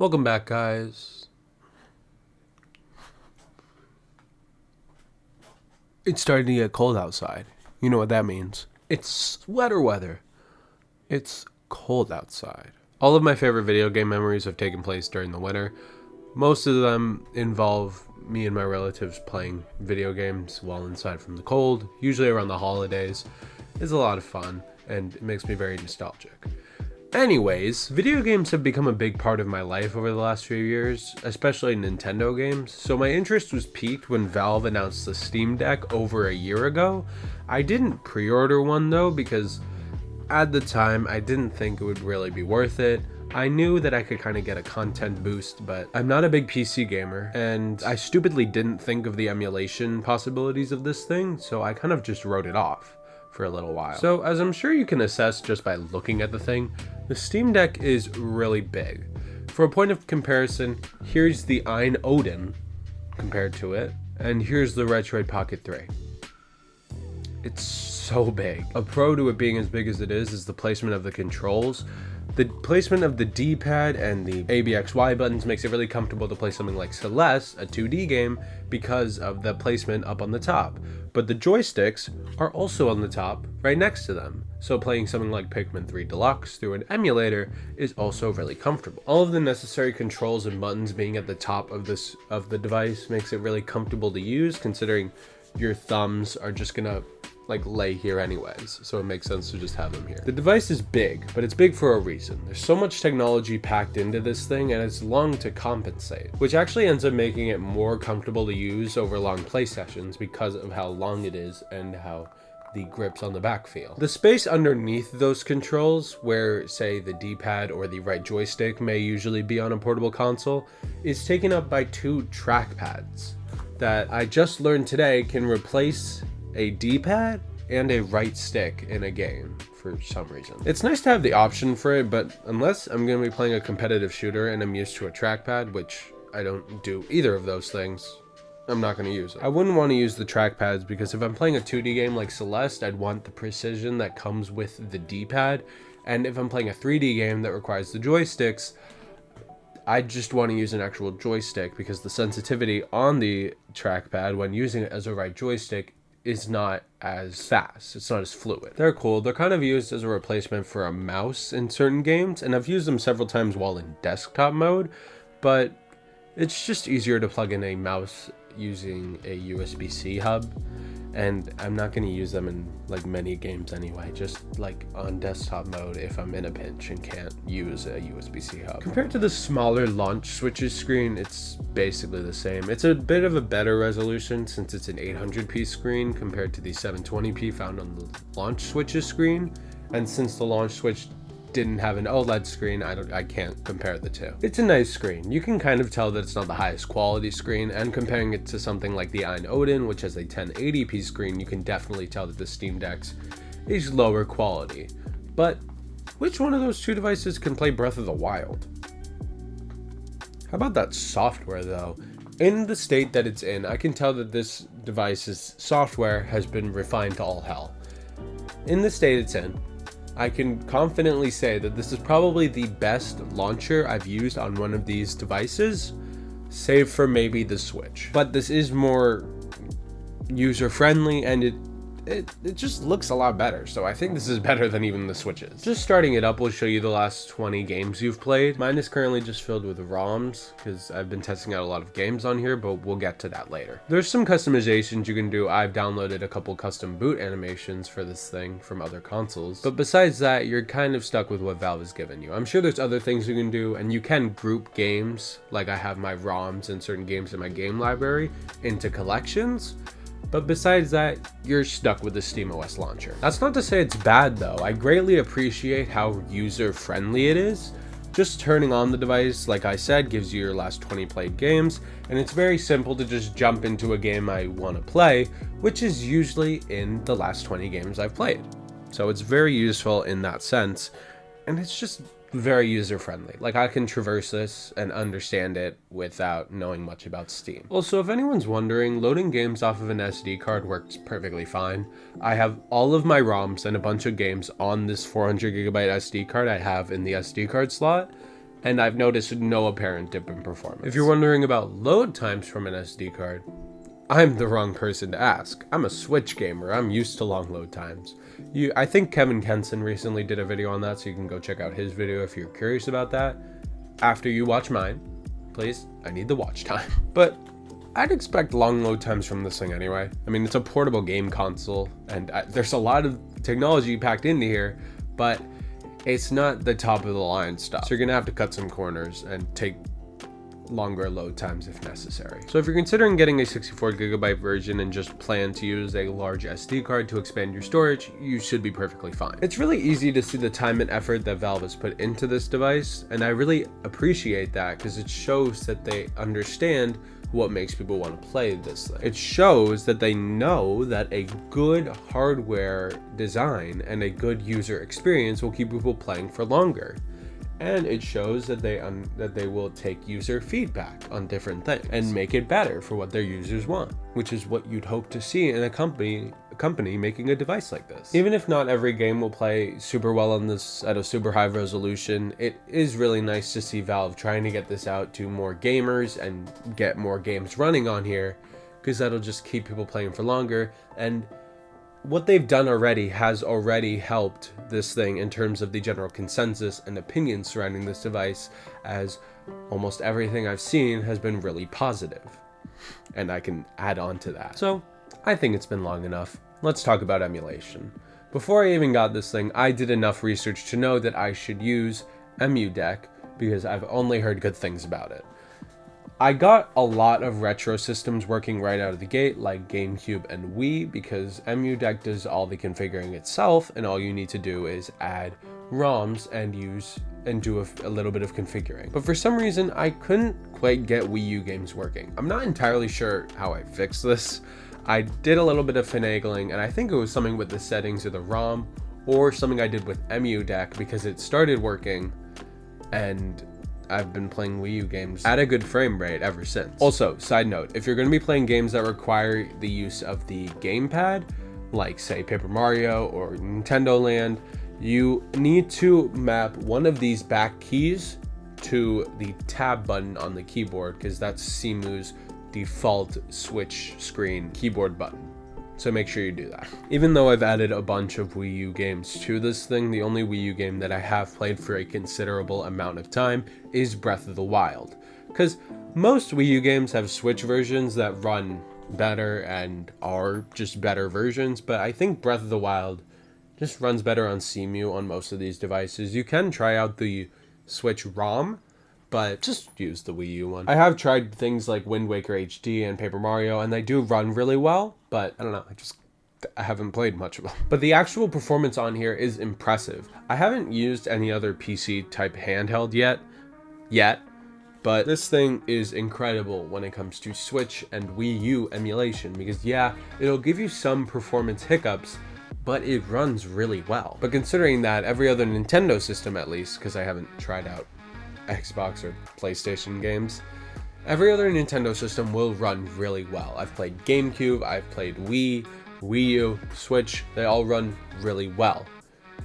Welcome back, guys. It's starting to get cold outside. You know what that means. It's sweater weather. It's cold outside. All of my favorite video game memories have taken place during the winter. Most of them involve me and my relatives playing video games while inside from the cold, usually around the holidays. It's a lot of fun, and it makes me very nostalgic. Anyways, video games have become a big part of my life over the last few years, especially Nintendo games, so my interest was piqued when Valve announced the Steam Deck over a year ago. I didn't pre-order one though, because at the time I didn't think it would really be worth it. I knew that I could kind of get a content boost, but I'm not a big PC gamer, and I stupidly didn't think of the emulation possibilities of this thing, so I kind of just wrote it off for a little while. So as I'm sure you can assess just by looking at the thing, the Steam Deck is really big. For a point of comparison, here's the Ein Odin compared to it, and here's the Retroid Pocket 3. It's so big. A pro to it being as big as it is the placement of the controls. The placement of the D-pad and the ABXY buttons makes it really comfortable to play something like Celeste, a 2D game, because of the placement up on the top. But the joysticks are also on the top, right next to them. So playing something like Pikmin 3 Deluxe through an emulator is also really comfortable. All of the necessary controls and buttons being at the top of the device makes it really comfortable to use, considering your thumbs are just gonna lay here anyways, so it makes sense to just have them here. The device is big, but it's big for a reason. There's so much technology packed into this thing, and it's long to compensate, which actually ends up making it more comfortable to use over long play sessions because of how long it is and how the grips on the back feel. The space underneath those controls, where say the D-pad or the right joystick may usually be on a portable console, is taken up by two trackpads that I just learned today can replace a D-pad and a right stick in a game for some reason. It's nice to have the option for it, but unless I'm going to be playing a competitive shooter and I'm used to a trackpad, which I don't do either of those things, I'm not going to use it. I wouldn't want to use the trackpads because if I'm playing a 2D game like Celeste, I'd want the precision that comes with the D-pad, and if I'm playing a 3D game that requires the joysticks, I just want to use an actual joystick because the sensitivity on the trackpad when using it as a right joystick is not as fast. It's not as fluid. They're cool. They're kind of used as a replacement for a mouse in certain games, and I've used them several times while in desktop mode, but it's just easier to plug in a mouse using a USB-C hub, and I'm not going to use them in many games anyway, just on desktop mode if I'm in a pinch and can't use a USB-C hub. Compared to the smaller launch switches screen, it's basically the same. It's a bit of a better resolution since it's an 800p screen compared to the 720p found on the launch switches screen, and since the launch switch didn't have an OLED screen, I can't compare the two. It's a nice screen. You can kind of tell that it's not the highest quality screen, and comparing it to something like the Ein Odin, which has a 1080p screen, you can definitely tell that the Steam Deck is lower quality. But which one of those two devices can play Breath of the Wild? How about that software though? In the state that it's in, I can tell that this device's software has been refined to all hell. In the state it's in, I can confidently say that this is probably the best launcher I've used on one of these devices, save for maybe the Switch. But this is more user-friendly, and it just looks a lot better, so I think this is better than even the Switches. Just starting it up will show you the last 20 games you've played. Mine is currently just filled with ROMs, because I've been testing out a lot of games on here, but we'll get to that later. There's some customizations you can do. I've downloaded a couple custom boot animations for this thing from other consoles, but besides that, you're kind of stuck with what Valve has given you. I'm sure there's other things you can do, and you can group games, like I have my ROMs and certain games in my game library, into collections. But besides that, you're stuck with the SteamOS launcher. That's not to say it's bad though. I greatly appreciate how user-friendly it is. Just turning on the device, like I said, gives you your last 20 played games, and it's very simple to just jump into a game I want to play, which is usually in the last 20 games I've played. So it's very useful in that sense, and it's just very user-friendly. I can traverse this and understand it without knowing much about Steam. Also, if anyone's wondering, loading games off of an SD card works perfectly fine. I have all of my ROMs and a bunch of games on this 400GB SD card I have in the SD card slot, and I've noticed no apparent dip in performance. If you're wondering about load times from an SD card, I'm the wrong person to ask. I'm a Switch gamer. I'm used to long load times. I think Kevin Kenson recently did a video on that, so you can go check out his video if you're curious about that. After you watch mine, please, I need the watch time. But I'd expect long load times from this thing anyway. I mean, it's a portable game console, and there's a lot of technology packed into here, but it's not the top of the line stuff. So you're gonna have to cut some corners and take longer load times if necessary. So if you're considering getting a 64GB version and just plan to use a large SD card to expand your storage, you should be perfectly fine. It's really easy to see the time and effort that Valve has put into this device, and I really appreciate that because it shows that they understand what makes people want to play this thing. It shows that they know that a good hardware design and a good user experience will keep people playing for longer. And it shows that they will take user feedback on different things and make it better for what their users want, which is what you'd hope to see in a company making a device like this. Even if not every game will play super well on this at a super high resolution, it is really nice to see Valve trying to get this out to more gamers and get more games running on here, because that'll just keep people playing for longer. And what they've done already has already helped this thing in terms of the general consensus and opinions surrounding this device, as almost everything I've seen has been really positive. And I can add on to that. So I think it's been long enough. Let's talk about emulation. Before I even got this thing, I did enough research to know that I should use EmuDeck because I've only heard good things about it. I got a lot of retro systems working right out of the gate, like Gamecube and Wii, because EmuDeck does all the configuring itself, and all you need to do is add ROMs and do a little bit of configuring. But for some reason, I couldn't quite get Wii U games working. I'm not entirely sure how I fixed this. I did a little bit of finagling, and I think it was something with the settings of the ROM, or something I did with EmuDeck, because it started working, and I've been playing Wii U games at a good frame rate ever since. Also, side note, if you're going to be playing games that require the use of the gamepad, like say Paper Mario or Nintendo Land, you need to map one of these back keys to the tab button on the keyboard, because that's Simu's default Switch screen keyboard button. So make sure you do that. Even though I've added a bunch of Wii U games to this thing, the only Wii U game that I have played for a considerable amount of time is Breath of the Wild. Because most Wii U games have Switch versions that run better and are just better versions, but I think Breath of the Wild just runs better on Cemu on most of these devices. You can try out the Switch ROM, but just use the Wii U one. I have tried things like Wind Waker HD and Paper Mario, and they do run really well, but I don't know, I haven't played much of them. But the actual performance on here is impressive. I haven't used any other PC type handheld yet, but this thing is incredible when it comes to Switch and Wii U emulation, because yeah, it'll give you some performance hiccups, but it runs really well. But considering that every other Nintendo system, at least, because I haven't tried out Xbox or PlayStation games, every other Nintendo system will run really well. I've played GameCube, I've played Wii U, Switch, they all run really well.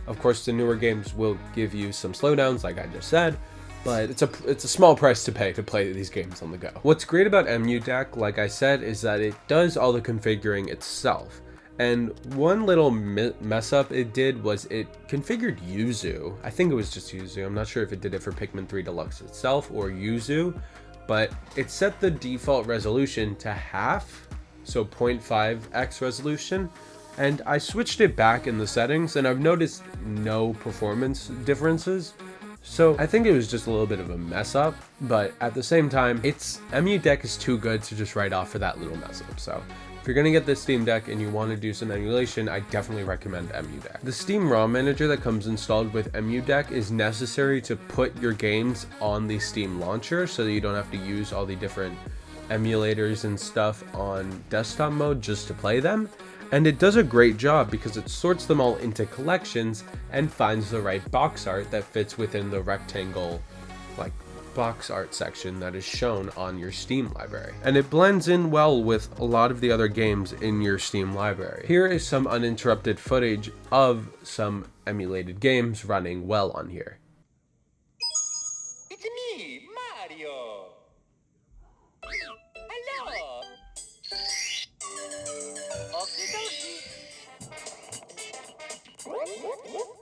Of course, the newer games will give you some slowdowns, like I just said, but it's a small price to pay to play these games on the go. What's great about EmuDeck, like I said, is that it does all the configuring itself. And one little mess up it did was it configured Yuzu. I think it was just Yuzu. I'm not sure if it did it for Pikmin 3 Deluxe itself or Yuzu, but it set the default resolution to half, so 0.5x resolution. And I switched it back in the settings, and I've noticed no performance differences. So I think it was just a little bit of a mess up, but at the same time, EmuDeck is too good to just write off for that little mess up. So if you're gonna get this Steam Deck and you want to do some emulation, I definitely recommend EmuDeck. The Steam ROM manager that comes installed with EmuDeck is necessary to put your games on the Steam launcher, so that you don't have to use all the different emulators and stuff on desktop mode just to play them. And it does a great job because it sorts them all into collections and finds the right box art that fits within the rectangle, like, box art section that is shown on your Steam library. And it blends in well with a lot of the other games in your Steam library. Here is some uninterrupted footage of some emulated games running well on here. It's a Hello. Okie dokie. Here we go.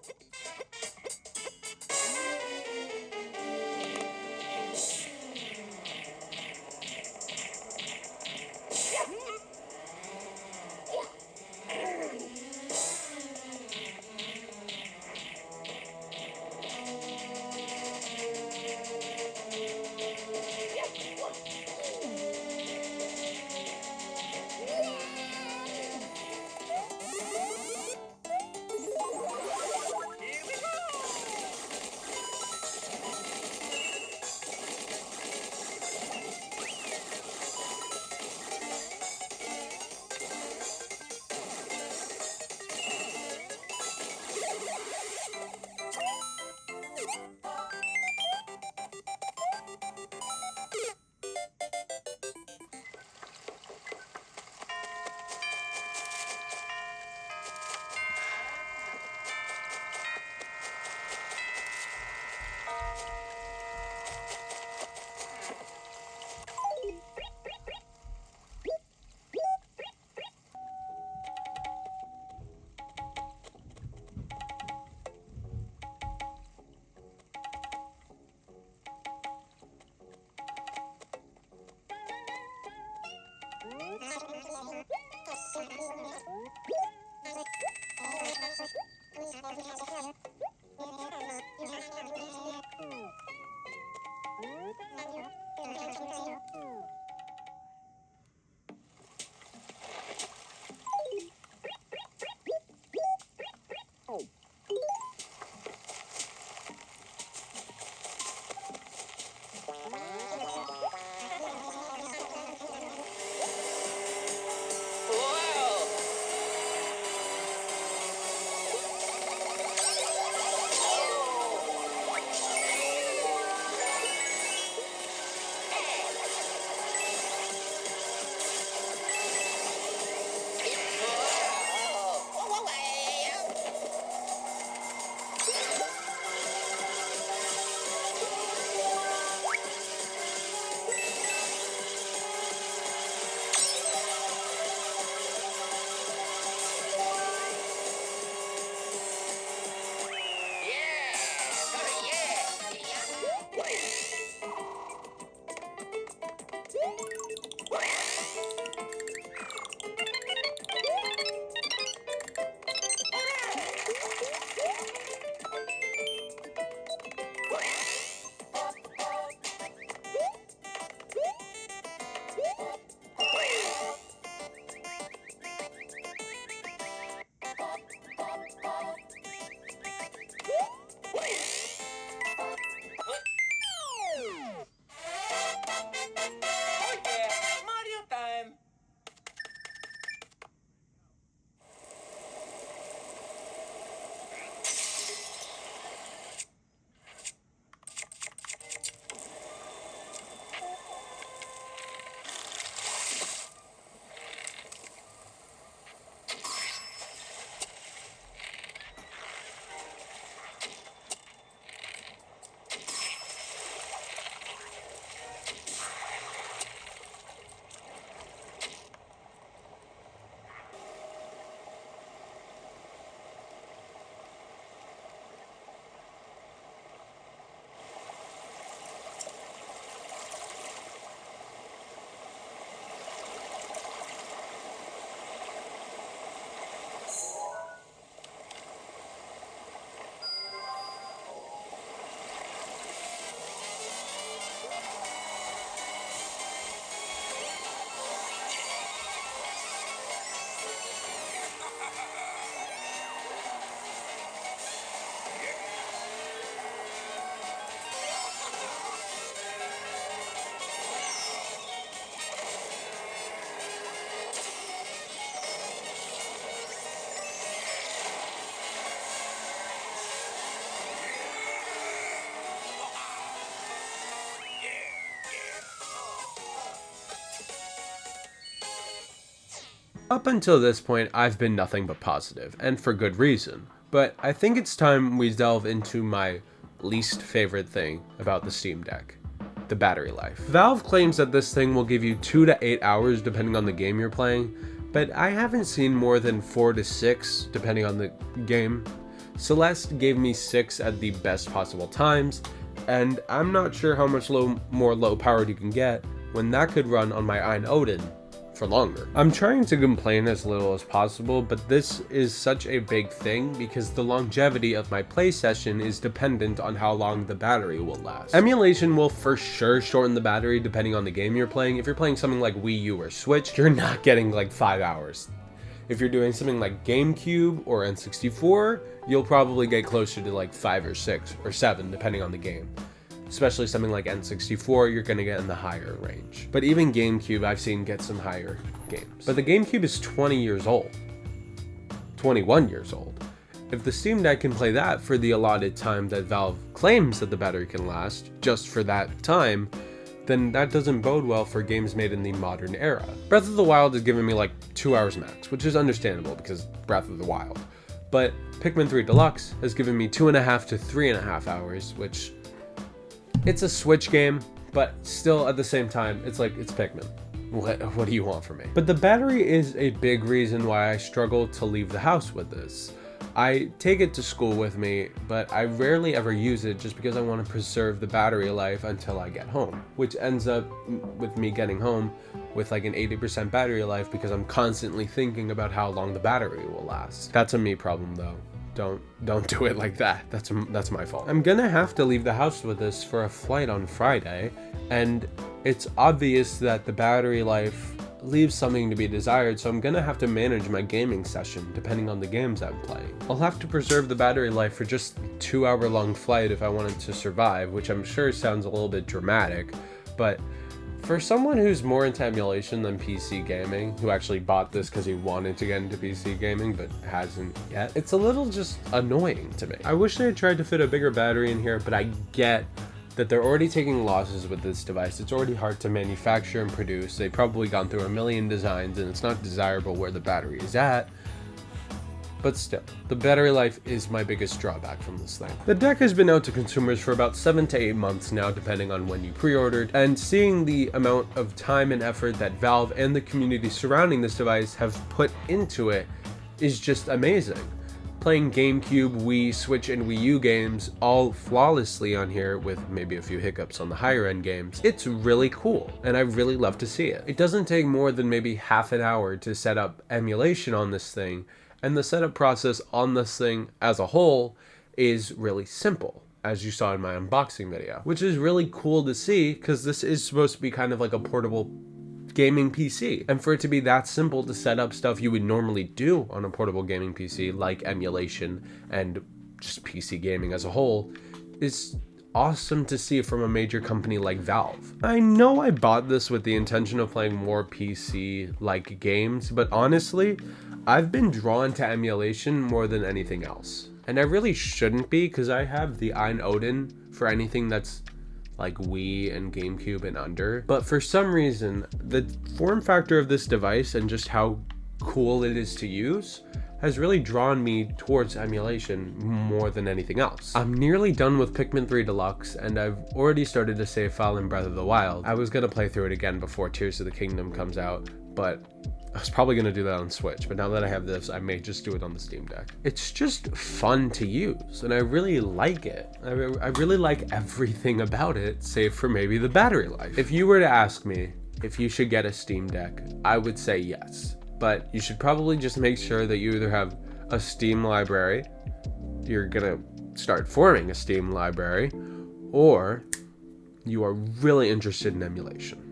Oh yeah, Mario time. Up until this point, I've been nothing but positive, and for good reason. But I think it's time we delve into my least favorite thing about the Steam Deck. the battery life. Valve claims that this thing will give you 2 to 8 hours depending on the game you're playing, but I haven't seen more than 4 to 6 depending on the game. Celeste gave me 6 at the best possible times, and I'm not sure how much more low powered you can get when that could run on my Ein Odin for longer. I'm trying to complain as little as possible, but this is such a big thing because the longevity of my play session is dependent on how long the battery will last. Emulation will for sure shorten the battery depending on the game you're playing. If you're playing something like Wii U or Switch, you're not getting like 5 hours. If you're doing something like Gamecube or N64, you'll probably get closer to like 5 or 6 or 7 depending on the game. Especially something like N64, you're gonna get in the higher range. But even Gamecube, I've seen get some higher games. But the Gamecube is 20 years old. 21 years old. If the Steam Deck can play that for the allotted time that Valve claims that the battery can last, just for that time, then that doesn't bode well for games made in the modern era. Breath of the Wild has given me like 2 hours max, which is understandable because Breath of the Wild. But Pikmin 3 Deluxe has given me 2.5 to 3.5 hours, which it's a Switch game, but still at the same time, it's like, it's Pikmin. What do you want from me? But the battery is a big reason why I struggle to leave the house with this. I take it to school with me, but I rarely ever use it just because I want to preserve the battery life until I get home, which ends up with me getting home with like an 80% battery life because I'm constantly thinking about how long the battery will last. That's a me problem though. Don't do it like that. That's my fault. I'm gonna have to leave the house with this for a flight on Friday, and it's obvious that the battery life leaves something to be desired, so I'm gonna have to manage my gaming session depending on the games I'm playing. I'll have to preserve the battery life for just a 2-hour-long flight if I wanted to survive, which I'm sure sounds a little bit dramatic, but for someone who's more into emulation than PC gaming, who actually bought this because he wanted to get into PC gaming but hasn't yet, it's a little just annoying to me. I wish they had tried to fit a bigger battery in here, but I get that they're already taking losses with this device. It's already hard to manufacture and produce. They've probably gone through a million designs and it's not desirable where the battery is at. But still, the battery life is my biggest drawback from this thing. The deck has been out to consumers for about 7 to 8 months now, depending on when you pre-ordered, and seeing the amount of time and effort that Valve and the community surrounding this device have put into it is just amazing. Playing GameCube, Wii, Switch, and Wii U games all flawlessly on here with maybe a few hiccups on the higher end games, it's really cool, and I really love to see it. It doesn't take more than maybe half an hour to set up emulation on this thing, and the setup process on this thing as a whole is really simple, as you saw in my unboxing video, which is really cool to see because this is supposed to be kind of like a portable gaming PC. And for it to be that simple to set up stuff you would normally do on a portable gaming PC, like emulation and just PC gaming as a whole, is awesome to see from a major company like Valve. I know I bought this with the intention of playing more PC-like games, but honestly, I've been drawn to emulation more than anything else. And I really shouldn't be, because I have the Ein Odin for anything that's like Wii and GameCube and under. But for some reason, the form factor of this device and just how cool it is to use has really drawn me towards emulation more than anything else. I'm nearly done with Pikmin 3 Deluxe, and I've already started to save file in Breath of the Wild. I was gonna play through it again before Tears of the Kingdom comes out, but I was probably gonna do that on Switch, but now that I have this, I may just do it on the Steam Deck. It's just fun to use, and I really like it. I really like everything about it, save for maybe the battery life. If you were to ask me if you should get a Steam Deck, I would say yes. But you should probably just make sure that you either have a Steam library, you're gonna start forming a Steam library, or you are really interested in emulation.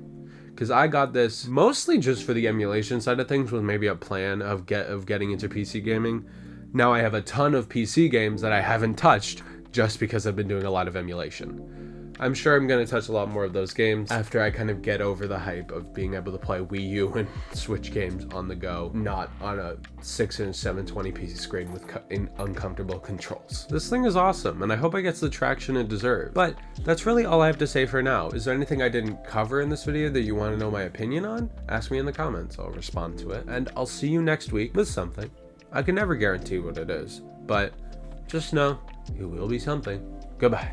Because I got this mostly just for the emulation side of things, with maybe a plan of getting into PC gaming. Now I have a ton of PC games that I haven't touched just because I've been doing a lot of emulation. I'm sure I'm going to touch a lot more of those games after I kind of get over the hype of being able to play Wii U and Switch games on the go, not on a 6-inch 720p screen with uncomfortable controls. This thing is awesome, and I hope it gets the traction it deserves. But that's really all I have to say for now. Is there anything I didn't cover in this video that you want to know my opinion on? Ask me in the comments, I'll respond to it, and I'll see you next week with something. I can never guarantee what it is, but just know it will be something. Goodbye.